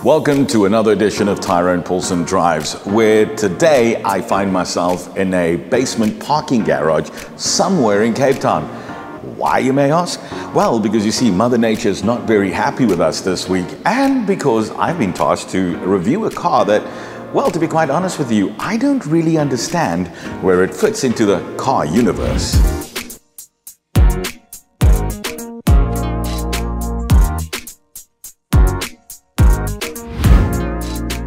Welcome to another edition of Tyrone Paulson Drives, where today I find myself in a basement parking garage somewhere in Cape Town. Why, you may ask? Well, because you see, Mother Nature is not very happy with us this week, and because I've been tasked to review a car that, well, to be quite honest with you, I don't really understand where it fits into the car universe.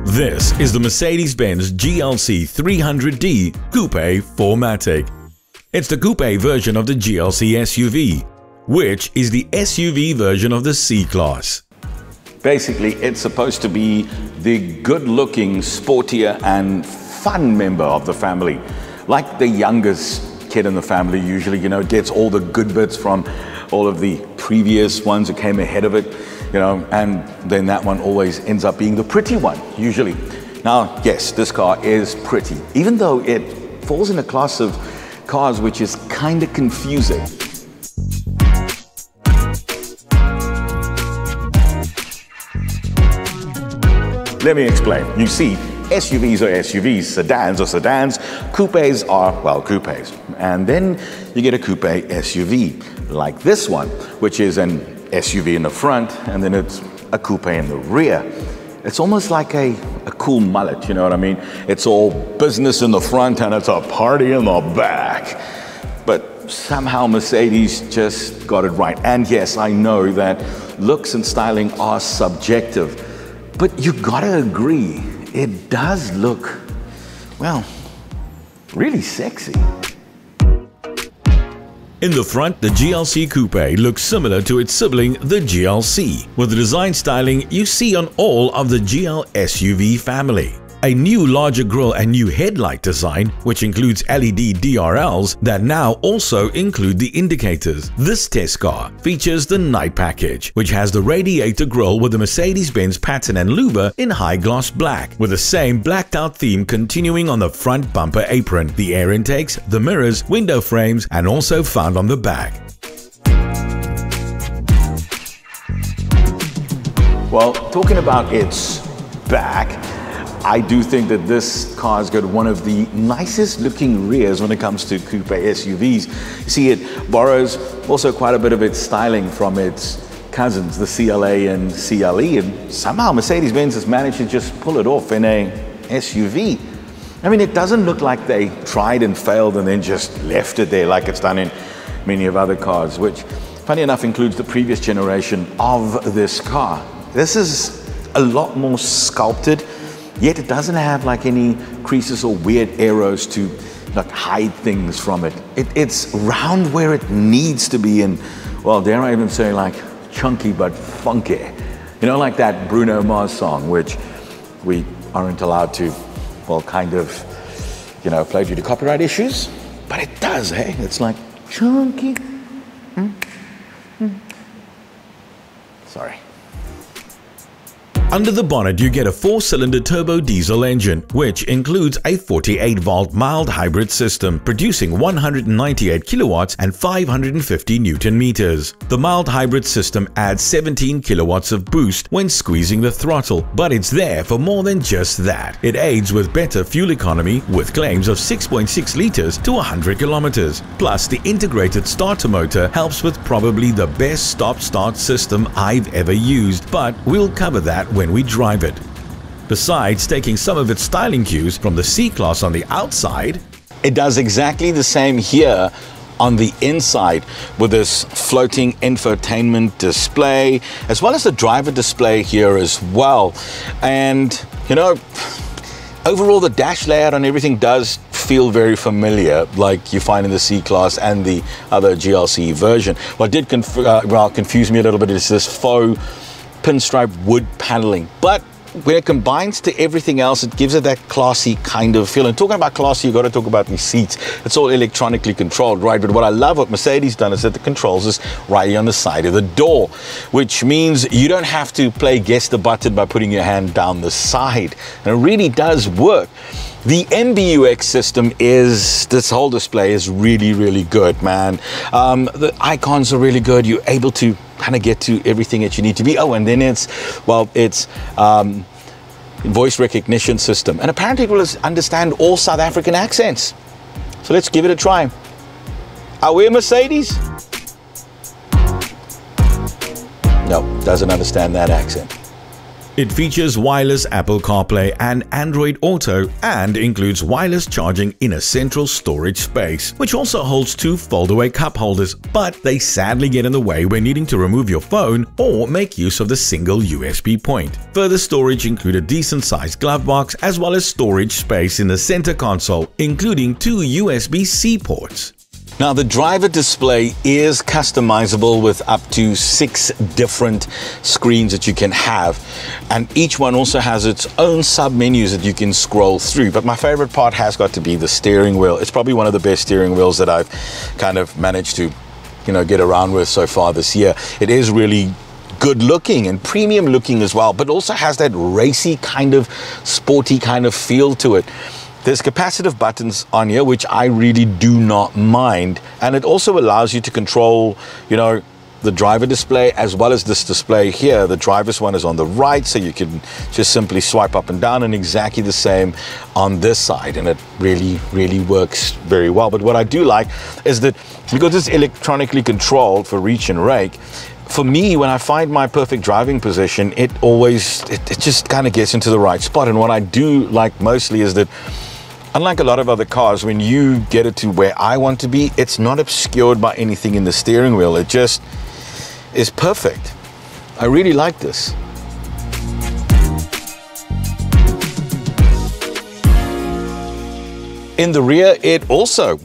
This is the Mercedes-Benz GLC 300D Coupe 4MATIC. It's the coupe version of the GLC SUV, which is the SUV version of the C-Class. Basically, it's supposed to be the good-looking, sportier and fun member of the family. Like the youngest kid in the family usually, gets all the good bits from all of the previous ones that came ahead of it. And then that one always ends up being the pretty one, usually. Now, yes, this car is pretty, even though it falls in a class of cars which is kind of confusing. Let me explain. You see, SUVs are SUVs, sedans are sedans, coupes are, well, coupes. And then you get a coupe SUV, like this one, which is an SUV in the front, and then it's a coupe in the rear. It's almost like a cool mullet, you know what I mean? It's all business in the front and it's a party in the back. But somehow Mercedes just got it right. And yes, I know that looks and styling are subjective, but you gotta agree, it does look, well, really sexy. In the front, the GLC Coupe looks similar to its sibling, the GLC, with the design styling you see on all of the GL SUV family. A new larger grille and new headlight design, which includes LED DRLs that now also include the indicators. This test car features the night package, which has the radiator grille with the Mercedes-Benz pattern and louver in high gloss black, with the same blacked out theme continuing on the front bumper apron, the air intakes, the mirrors, window frames, and also found on the back. Well, talking about its back, I do think that this car's got one of the nicest looking rears when it comes to coupe SUVs. You see, it borrows also quite a bit of its styling from its cousins, the CLA and CLE, and somehow Mercedes-Benz has managed to just pull it off in a SUV. I mean, it doesn't look like they tried and failed and then just left it there like it's done in many of other cars, which, funny enough, includes the previous generation of this car. This is a lot more sculpted, yet it doesn't have like any creases or weird arrows to like hide things from it. It's round where it needs to be, and, well, dare I even say, like chunky but funky. Like that Bruno Mars song, which we aren't allowed to, well, kind of, play due to copyright issues, but it does, hey? It's like chunky. Sorry. Under the bonnet, you get a 4-cylinder turbo diesel engine, which includes a 48-volt mild hybrid system, producing 198 kilowatts and 550 Newton meters. The mild hybrid system adds 17 kilowatts of boost when squeezing the throttle, but it's there for more than just that. It aids with better fuel economy, with claims of 6.6 liters to 100 kilometers. Plus, the integrated starter motor helps with probably the best stop-start system I've ever used, but we'll cover that when we drive it. Besides taking some of its styling cues from the C-Class on the outside, it does exactly the same here on the inside with this floating infotainment display, as well as the driver display here as well. And, overall the dash layout and everything does feel very familiar, like you find in the C-Class and the other GLC version. What did confuse me a little bit is this faux pinstripe wood paneling, but when it combines to everything else, it gives it that classy kind of feel. And talking about classy, you got to talk about the seats. It's all electronically controlled, right? But what I love what Mercedes done is that the controls is right on the side of the door, which means you don't have to play guess the button by putting your hand down the side. And it really does work. The MBUX system is, this whole display is really, really good, man. The icons are really good. You're able to kind of get to everything that you need to be. Oh, and then it's voice recognition system. And apparently it will understand all South African accents. So let's give it a try. Are we a Mercedes? No, doesn't understand that accent. It features wireless Apple CarPlay and Android Auto and includes wireless charging in a central storage space, which also holds 2 fold-away cup holders, but they sadly get in the way when needing to remove your phone or make use of the single USB point. Further storage include a decent-sized glove box as well as storage space in the center console, including 2 USB-C ports. Now, the driver display is customizable with up to 6 different screens that you can have, and each one also has its own sub-menus that you can scroll through. But my favorite part has got to be the steering wheel. It's probably one of the best steering wheels that I've kind of managed to, get around with so far this year. It is really good looking and premium looking as well, but also has that racy kind of sporty kind of feel to it. There's capacitive buttons on here, which I really do not mind. And it also allows you to control, the driver display as well as this display here. The driver's one is on the right, so you can just simply swipe up and down, and exactly the same on this side. And it really, really works very well. But what I do like is that because it's electronically controlled for reach and rake, for me, when I find my perfect driving position, it just kind of gets into the right spot. And what I do like mostly is that, unlike a lot of other cars, when you get it to where I want to be, it's not obscured by anything in the steering wheel. It just is perfect. I really like this. In the rear, it also,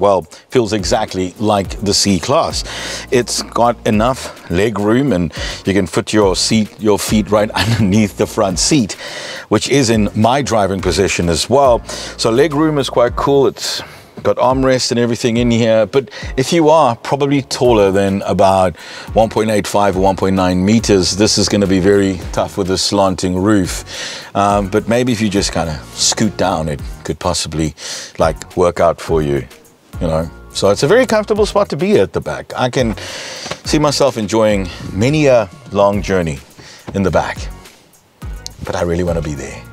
feels exactly like the C-Class. It's got enough leg room, and you can put your feet right underneath the front seat, which is in my driving position as well. So leg room is quite cool. It's got armrest and everything in here. But if you are probably taller than about 1.85 or 1.9 meters, this is going to be very tough with a slanting roof. But maybe if you just kind of scoot down, it could possibly work out for you, So it's a very comfortable spot to be at the back. I can see myself enjoying many a long journey in the back, but I really want to be there.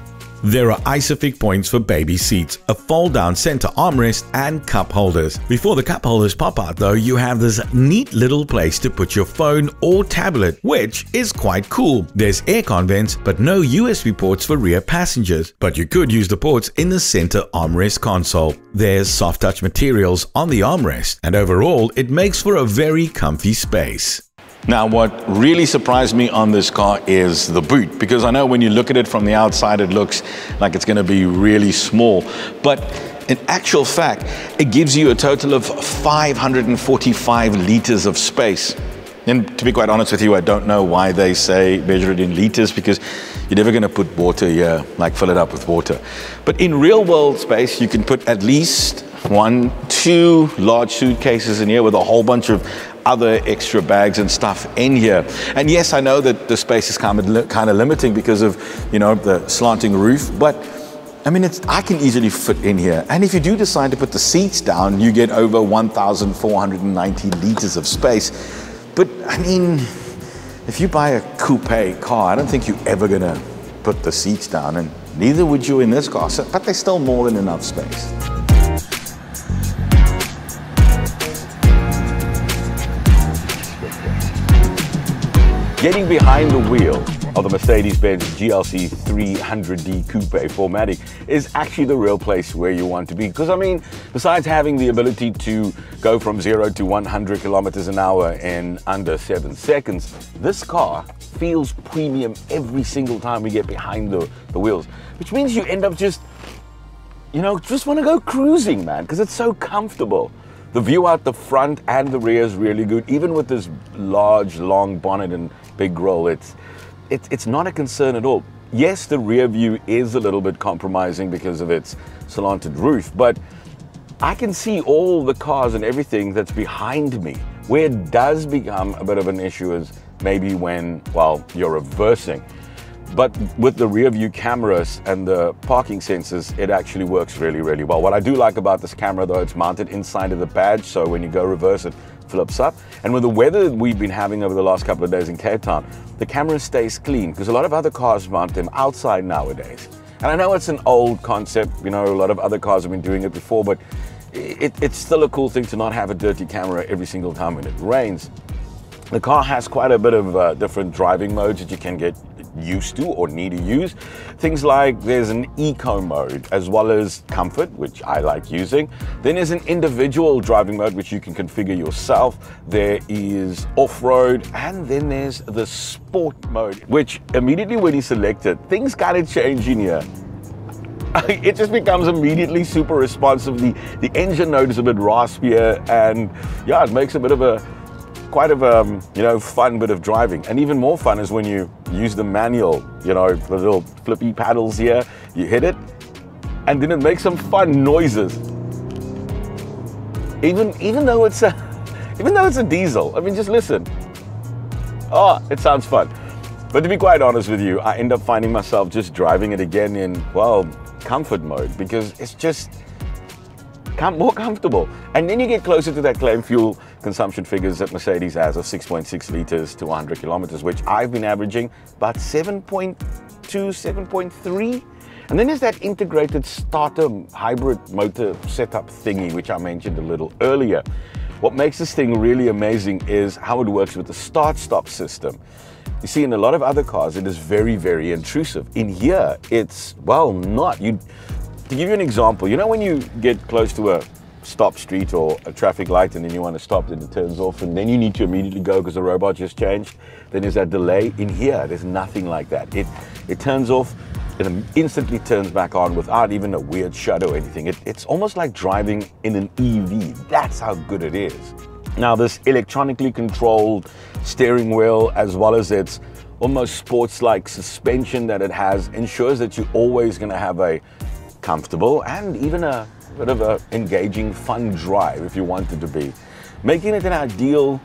There are ISOFIX points for baby seats, a fold-down center armrest, and cup holders. Before the cup holders pop out though, you have this neat little place to put your phone or tablet, which is quite cool. There's aircon vents, but no USB ports for rear passengers, but you could use the ports in the center armrest console. There's soft touch materials on the armrest, and overall it makes for a very comfy space. Now, what really surprised me on this car is the boot, because I know when you look at it from the outside, it looks like it's going to be really small. But in actual fact, it gives you a total of 545 liters of space. And to be quite honest with you, I don't know why they say measure it in liters, because you're never going to put water here, fill it up with water. But in real world space, you can put at least 2 large suitcases in here with a whole bunch of other extra bags and stuff in here. And yes, I know that the space is kind of limiting because of, the slanting roof, but I mean, I can easily fit in here. And if you do decide to put the seats down, you get over 1,490 liters of space. But I mean, if you buy a coupe car, I don't think you're ever gonna put the seats down, and neither would you in this car, but there's still more than enough space. Getting behind the wheel of the Mercedes-Benz GLC 300D Coupe 4MATIC is actually the real place where you want to be. Because I mean, besides having the ability to go from 0 to 100 kilometers an hour in under 7 seconds, this car feels premium every single time we get behind the wheels. Which means you end up just want to go cruising, man, because it's so comfortable. The view out the front and the rear is really good. Even with this large, long bonnet and big grille, it's not a concern at all. Yes, the rear view is a little bit compromising because of its slanted roof, but I can see all the cars and everything that's behind me. Where it does become a bit of an issue is maybe when, you're reversing. But with the rear view cameras and the parking sensors, it actually works really, really well. What I do like about this camera though, it's mounted inside of the badge, so when you go reverse, it flips up. And with the weather that we've been having over the last couple of days in Cape Town, the camera stays clean, because a lot of other cars mount them outside nowadays. And I know it's an old concept, you know, a lot of other cars have been doing it before, but it's still a cool thing to not have a dirty camera every single time when it rains. The car has quite a bit of different driving modes that you can get used to or need to use. Things like there's an eco mode as well as comfort, which I like using. Then there's an individual driving mode which you can configure yourself. There is off-road, and then there's the sport mode, which immediately when you select it, things kind of change in here. It just becomes immediately super responsive. The engine note is a bit raspier, and yeah, it makes a bit of a quite of a, you know, fun bit of driving. And even more fun is when you use the manual, you know, the little flippy paddles here, you hit it, and then it makes some fun noises. Even though it's a diesel. I mean, just listen. Oh, it sounds fun. But to be quite honest with you, I end up finding myself just driving it again in, well, comfort mode, because it's just more comfortable. And then you get closer to that claim fuel consumption figures that Mercedes has of 6.6 liters to 100 kilometers, which I've been averaging about 7.2, 7.3. And then there's that integrated starter hybrid motor setup thingy, which I mentioned a little earlier. What makes this thing really amazing is how it works with the start-stop system. You see, in a lot of other cars, it is very, very intrusive. In here, it's, well, not. To give you an example, you know when you get close to a stop street or a traffic light and then you want to stop and it turns off and then you need to immediately go because the robot just changed, then there's that delay. In here, there's nothing like that. It turns off, it instantly turns back on without even a weird shudder or anything. It's almost like driving in an EV. That's how good it is. Now, this electronically controlled steering wheel, as well as its almost sports-like suspension that it has, ensures that you're always going to have a comfortable and even a bit of a engaging, fun drive if you wanted to be, making it an ideal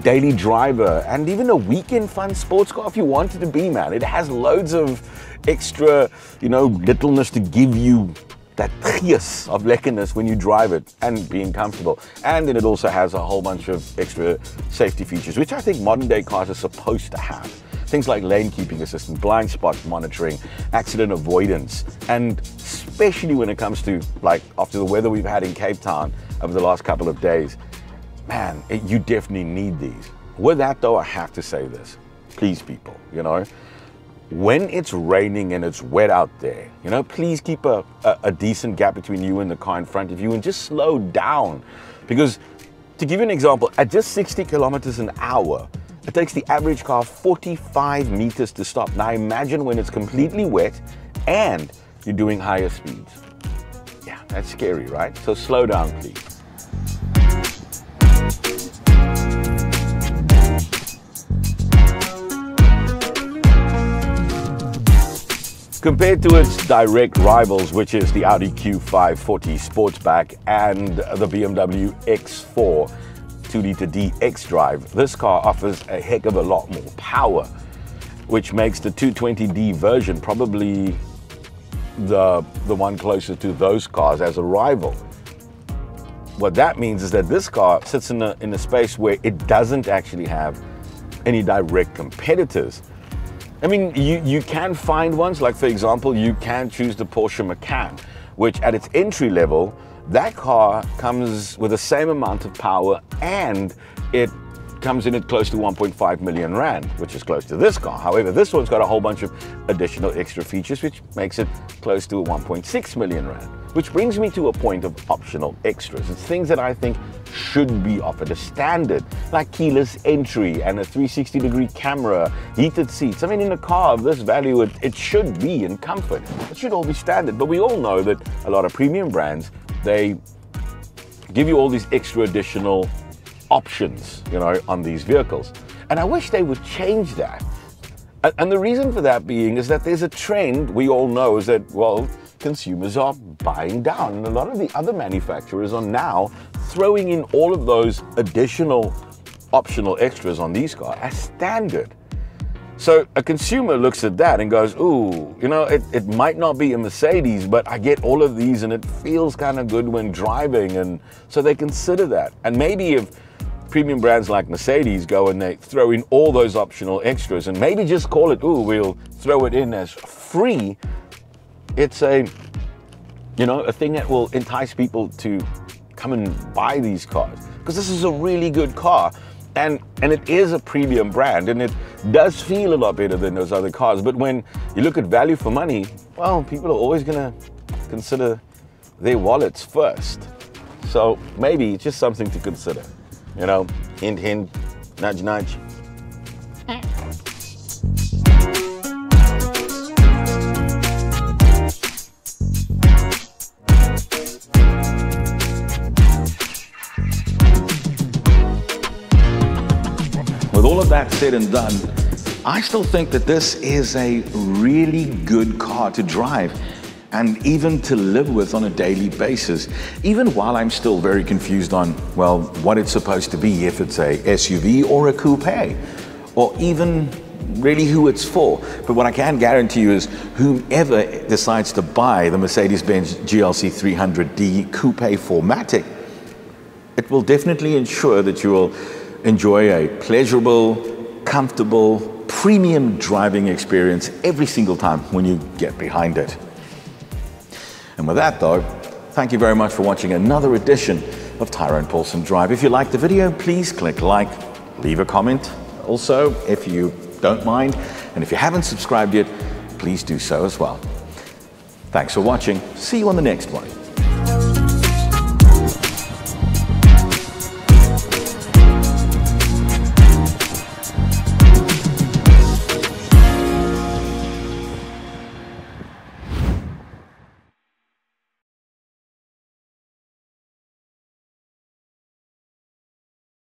daily driver and even a weekend fun sports car if you wanted to be, man. It has loads of extra, you know, littleness to give you that gees of lekkerness when you drive it and being comfortable. And then it also has a whole bunch of extra safety features, which I think modern day cars are supposed to have. Things like lane keeping assistant, blind spot monitoring, accident avoidance, and especially when it comes to, like, after the weather we've had in Cape Town over the last couple of days, man, you definitely need these. With that though, I have to say this, please people, you know, when it's raining and it's wet out there, you know, please keep a decent gap between you and the car in front of you and just slow down. Because to give you an example, at just 60 kilometers an hour, it takes the average car 45 meters to stop. Now imagine when it's completely wet and you're doing higher speeds. Yeah, that's scary, right? So slow down, please. Compared to its direct rivals, which is the Audi Q5 40 Sportsback and the BMW X4 2-liter DX drive, this car offers a heck of a lot more power, which makes the 220D version probably the one closer to those cars as a rival. What that means is that this car sits in a space where it doesn't actually have any direct competitors. I mean, you can find ones, like for example, you can choose the Porsche Macan, which at its entry level, that car comes with the same amount of power and it comes in at close to 1.5 million Rand, which is close to this car. However, this one's got a whole bunch of additional extra features, which makes it close to 1.6 million Rand. Which brings me to a point of optional extras. It's things that I think should be offered as standard, like keyless entry and a 360-degree camera, heated seats. I mean, in a car of this value, it should be in comfort. It should all be standard. But we all know that a lot of premium brands, they give you all these extra additional options, you know, on these vehicles. And I wish they would change that. And the reason for that being is that there's a trend we all know is that, well, consumers are buying down. And a lot of the other manufacturers are now throwing in all of those additional optional extras on these cars as standard. So a consumer looks at that and goes, ooh, you know, it might not be a Mercedes, but I get all of these and it feels kind of good when driving. And so they consider that. And maybe if premium brands like Mercedes go and they throw in all those optional extras and maybe just call it, ooh, we'll throw it in as free, it's a, you know, a thing that will entice people to come and buy these cars. Because this is a really good car. And it is a premium brand, and it does feel a lot better than those other cars. But when you look at value for money, well, people are always going to consider their wallets first. So maybe it's just something to consider. You know, hint, hint, nudge, nudge. With all of that said and done, I still think that this is a really good car to drive and even to live with on a daily basis, even while I'm still very confused on, well, what it's supposed to be, if it's a SUV or a coupe, or even really who it's for. But what I can guarantee you is whomever decides to buy the Mercedes-Benz GLC 300D Coupe 4MATIC, it will definitely ensure that you will enjoy a pleasurable, comfortable, premium driving experience every single time when you get behind it. And with that though, thank you very much for watching another edition of Tyrone Paulson Drive. If you liked the video, please click like, leave a comment. Also, if you don't mind, and if you haven't subscribed yet, please do so as well. Thanks for watching. See you on the next one.